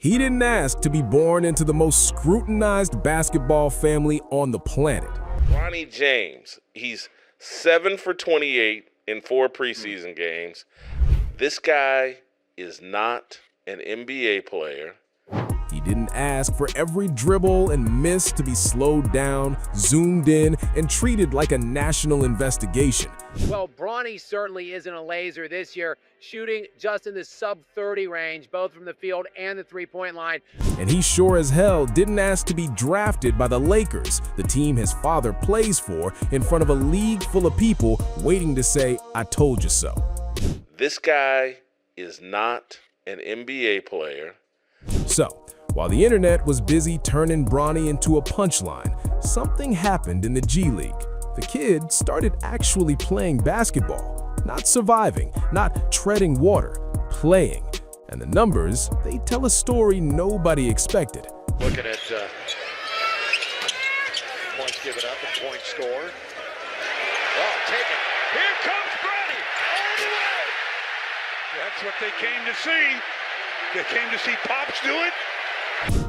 He didn't ask to be born into the most scrutinized basketball family on the planet. Bronny James, he's 7 for 28 in 4 preseason games. This guy is not an NBA player. He didn't ask for every dribble and miss to be slowed down, zoomed in, and treated like a national investigation. Well, Bronny certainly isn't a laser this year, shooting just in the sub-30 range, both from the field and the three-point line. And he sure as hell didn't ask to be drafted by the Lakers, the team his father plays for, in front of a league full of people waiting to say, "I told you so." This guy is not an NBA player. So, while the internet was busy turning Bronny into a punchline, something happened in the G League. The kid started actually playing basketball, not surviving, not treading water, playing. And the numbers, they tell a story nobody expected. Looking at points given up and points scored. Oh, take it. Here comes Bronny all the way. That's what they came to see. They came to see Pops do it.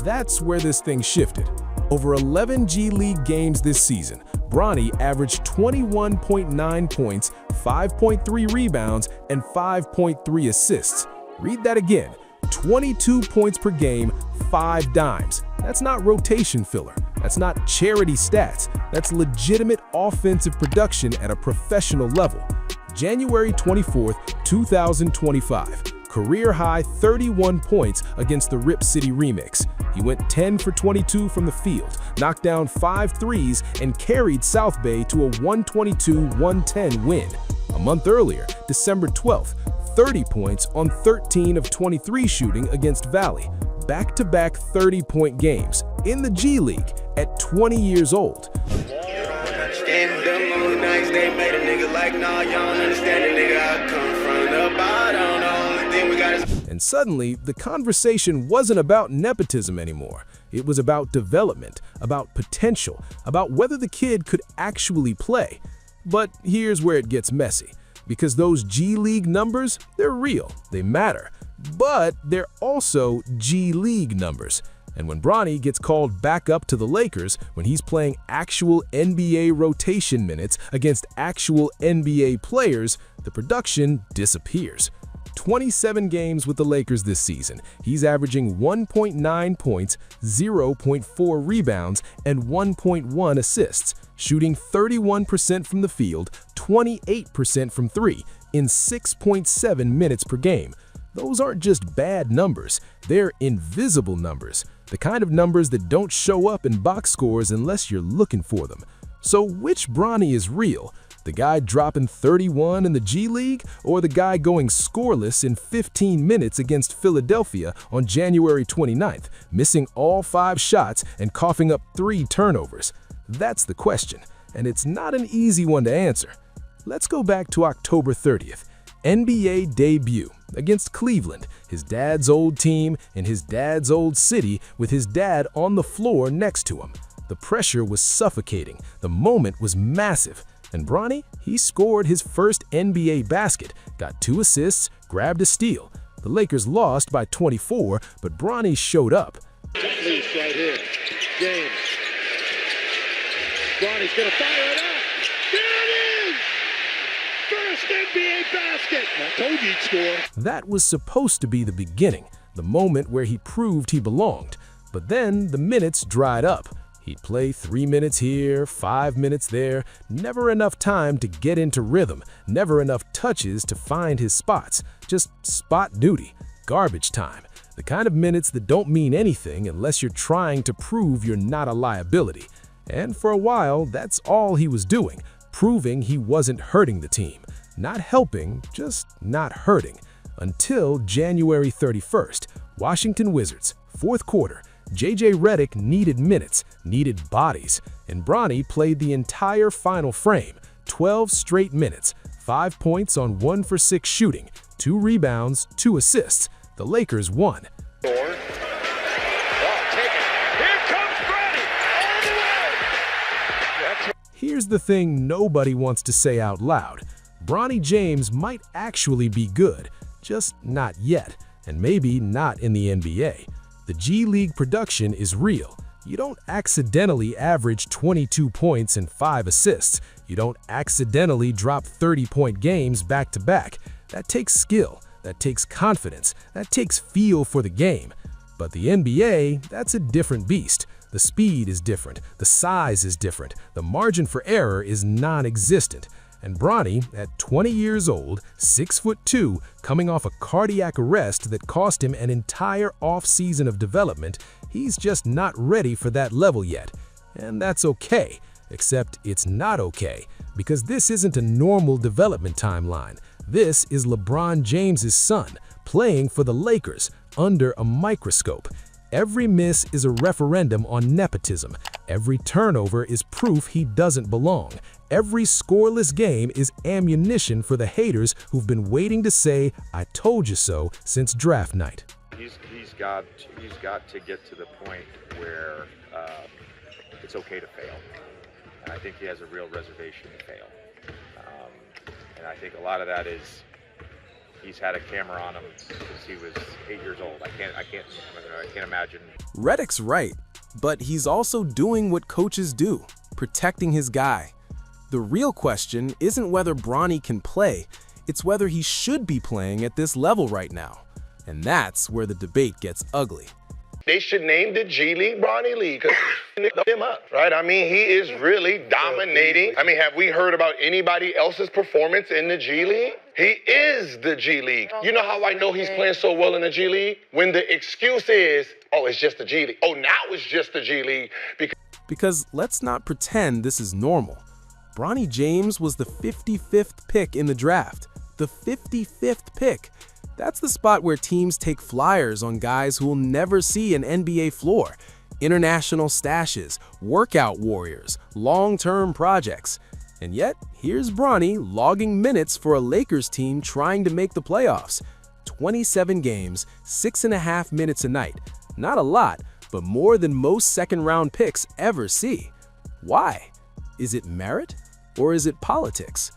That's where this thing shifted. Over 11 G League games this season, Bronny averaged 21.9 points, 5.3 rebounds, and 5.3 assists. Read that again, 22 points per game, 5 dimes. That's not rotation filler. That's not charity stats. That's legitimate offensive production at a professional level. January 24th, 2025. Career-high 31 points against the Rip City Remix. He went 10 for 22 from the field, knocked down 5 threes, and carried South Bay to a 122-110 win. A month earlier, December 12th, 30 points on 13 of 23 shooting against Valley. Back-to-back 30-point games in the G League at 20 years old. And suddenly, the conversation wasn't about nepotism anymore. It was about development, about potential, about whether the kid could actually play. But here's where it gets messy. Because those G League numbers, they're real, they matter. But they're also G League numbers. And when Bronny gets called back up to the Lakers, when he's playing actual NBA rotation minutes against actual NBA players, the production disappears. 27 games with the Lakers this season. He's averaging 1.9 points, 0.4 rebounds, and 1.1 assists, shooting 31% from the field, 28% from 3, in 6.7 minutes per game. Those aren't just bad numbers, they're invisible numbers, the kind of numbers that don't show up in box scores unless you're looking for them. So which Bronny is real? The guy dropping 31 in the G League, or the guy going scoreless in 15 minutes against Philadelphia on January 29th, missing all 5 shots and coughing up 3 turnovers? That's the question, and it's not an easy one to answer. Let's go back to October 30th, NBA debut against Cleveland, his dad's old team in his dad's old city with his dad on the floor next to him. The pressure was suffocating, the moment was massive. And Bronny, he scored his first NBA basket, got 2 assists, grabbed a steal. The Lakers lost by 24, but Bronny showed up. Least right here. James. Bronny's gonna fire it up. There it is! First NBA basket. I told you he'd score. That was supposed to be the beginning, the moment where he proved he belonged. But then the minutes dried up. He'd play 3 minutes here, 5 minutes there, never enough time to get into rhythm, never enough touches to find his spots, just spot duty, garbage time, the kind of minutes that don't mean anything unless you're trying to prove you're not a liability. And for a while, that's all he was doing, proving he wasn't hurting the team, not helping, just not hurting, until January 31st, Washington Wizards, 4th quarter. JJ Redick needed minutes, needed bodies, and Bronny played the entire final frame, 12 straight minutes, 5 points on 1 for 6 shooting, 2 rebounds, 2 assists. The Lakers won. Here's the thing nobody wants to say out loud. Bronny James might actually be good, just not yet, and maybe not in the NBA. The G League production is real. You don't accidentally average 22 points and 5 assists. You don't accidentally drop 30-point games back-to-back. That takes skill, that takes confidence, that takes feel for the game. But the NBA, that's a different beast. The speed is different, the size is different, the margin for error is non-existent. And Bronny, at 20 years old, 6'2", coming off a cardiac arrest that cost him an entire off-season of development, he's just not ready for that level yet. And that's okay, except it's not okay, because this isn't a normal development timeline. This is LeBron James' son, playing for the Lakers, under a microscope. Every miss is a referendum on nepotism. Every turnover is proof he doesn't belong. Every scoreless game is ammunition for the haters who've been waiting to say, "I told you so," since draft night. He's got to get to the point where it's okay to fail. And I think he has a real reservation to fail. And I think a lot of that is he's had a camera on him since he was 8 years old. I can't imagine. Reddick's right, but he's also doing what coaches do, protecting his guy. The real question isn't whether Bronny can play, it's whether he should be playing at this level right now. And that's where the debate gets ugly. They should name the G League Bronny League because him up, right? I mean, he is really dominating. I mean, have we heard about anybody else's performance in the G League? He is the G League. You know how I know he's playing so well in the G League? When the excuse is, oh, it's just the G League. Oh, now it's just the G League. Because let's not pretend this is normal. Bronny James was the 55th pick in the draft. The 55th pick. That's the spot where teams take flyers on guys who will never see an NBA floor. International stashes, workout warriors, long-term projects. And yet, here's Bronny logging minutes for a Lakers team trying to make the playoffs. 27 games, 6.5 minutes a night. Not a lot, but more than most second-round picks ever see. Why? Is it merit or is it politics?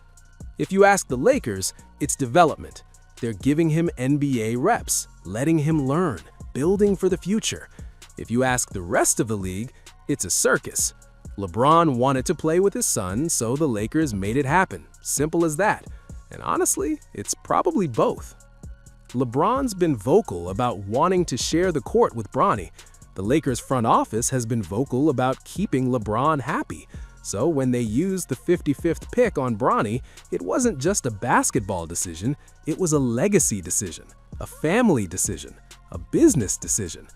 If you ask the Lakers, it's development. They're giving him NBA reps, letting him learn, building for the future. If you ask the rest of the league, it's a circus. LeBron wanted to play with his son, so the Lakers made it happen. Simple as that. And honestly, it's probably both. LeBron's been vocal about wanting to share the court with Bronny. The Lakers front office has been vocal about keeping LeBron happy. So when they used the 55th pick on Bronny, it wasn't just a basketball decision, it was a legacy decision, a family decision, a business decision.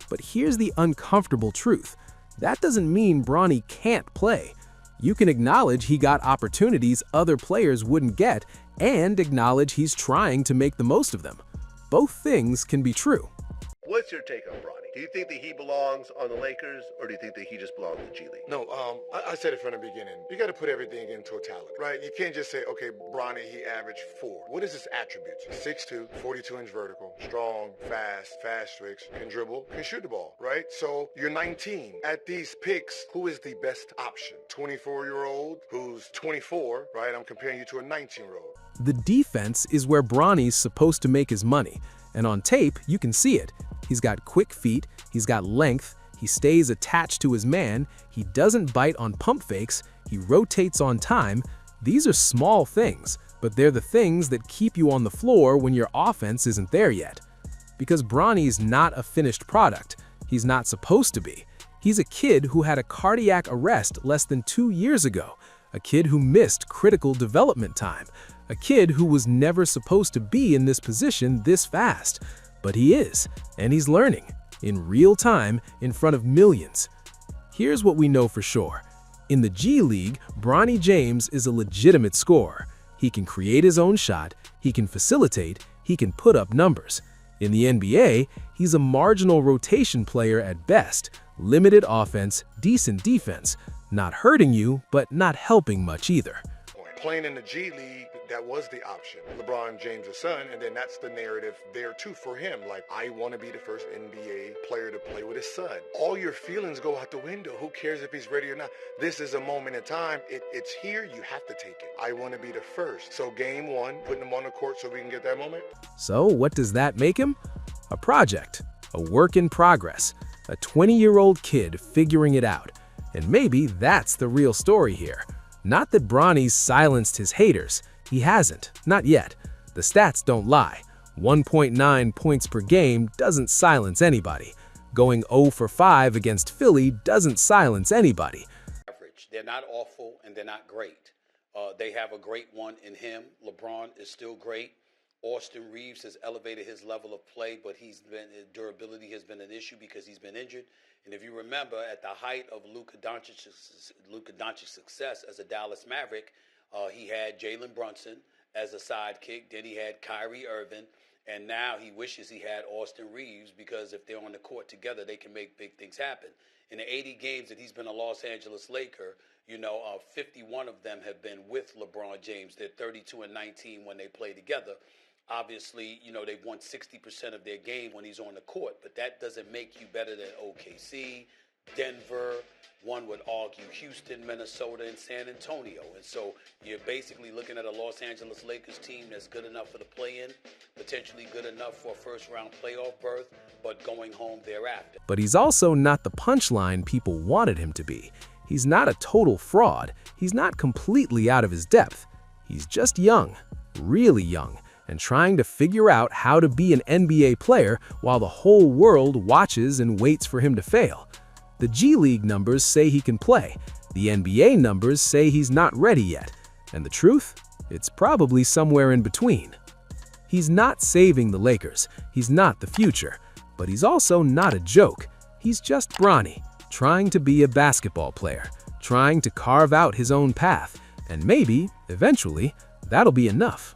But here's the uncomfortable truth. That doesn't mean Bronny can't play. You can acknowledge he got opportunities other players wouldn't get and acknowledge he's trying to make the most of them. Both things can be true. What's your take on Bronny? Do you think that he belongs on the Lakers, or do you think that he just belongs in the G League? No, I said it from the beginning. You got to put everything in totality, right? You can't just say, okay, Bronny, he averaged 4. What is his attributes? 6'2", 42-inch vertical, strong, fast twitch, can dribble, can shoot the ball, right? So you're 19. At these picks, who is the best option? 24-year-old who's 24, right? I'm comparing you to a 19-year-old. The defense is where Bronny's supposed to make his money. And on tape, you can see it. He's got quick feet, he's got length, he stays attached to his man, he doesn't bite on pump fakes, he rotates on time. These are small things, but they're the things that keep you on the floor when your offense isn't there yet. Because Bronny's not a finished product. He's not supposed to be. He's a kid who had a cardiac arrest less than 2 years ago, a kid who missed critical development time, a kid who was never supposed to be in this position this fast. But he is, and he's learning, in real time, in front of millions. Here's what we know for sure. In the G League, Bronny James is a legitimate scorer. He can create his own shot, he can facilitate, he can put up numbers. In the NBA, he's a marginal rotation player at best, limited offense, decent defense, not hurting you, but not helping much either. Playing in the G League, that was the option. LeBron James' son, and then that's the narrative there too for him. Like, I want to be the first NBA player to play with his son. All your feelings go out the window. Who cares if he's ready or not? This is a moment in time. It's here. You have to take it. I want to be the first. So game one, putting him on the court so we can get that moment. So what does that make him? A project. a work in progress, a 20-year-old kid figuring it out. And maybe that's the real story here. Not that Bronny's silenced his haters. He hasn't, not yet. The stats don't lie. 1.9 points per game doesn't silence anybody. Going 0 for 5 against Philly doesn't silence anybody. They're not awful and they're not great. They have a great one in him. LeBron is still great. Austin Reeves has elevated his level of play, but durability has been an issue because he's been injured. And if you remember, at the height of Luka Doncic's success as a Dallas Maverick, he had Jalen Brunson as a sidekick. Then he had Kyrie Irving. And now he wishes he had Austin Reeves because if they're on the court together, they can make big things happen. In the 80 games that he's been a Los Angeles Laker, 51 of them have been with LeBron James. They're 32-19 when they play together. Obviously, they've won 60% of their game when he's on the court, but that doesn't make you better than OKC, Denver, one would argue Houston, Minnesota, and San Antonio. And so you're basically looking at a Los Angeles Lakers team that's good enough for the play-in, potentially good enough for a first-round playoff berth, but going home thereafter. But he's also not the punchline people wanted him to be. He's not a total fraud. He's not completely out of his depth. He's just young, really young, and trying to figure out how to be an NBA player while the whole world watches and waits for him to fail. The G League numbers say he can play. The NBA numbers say he's not ready yet. And the truth? It's probably somewhere in between. He's not saving the Lakers. He's not the future. But he's also not a joke. He's just Bronny, trying to be a basketball player, trying to carve out his own path. And maybe, eventually, that'll be enough.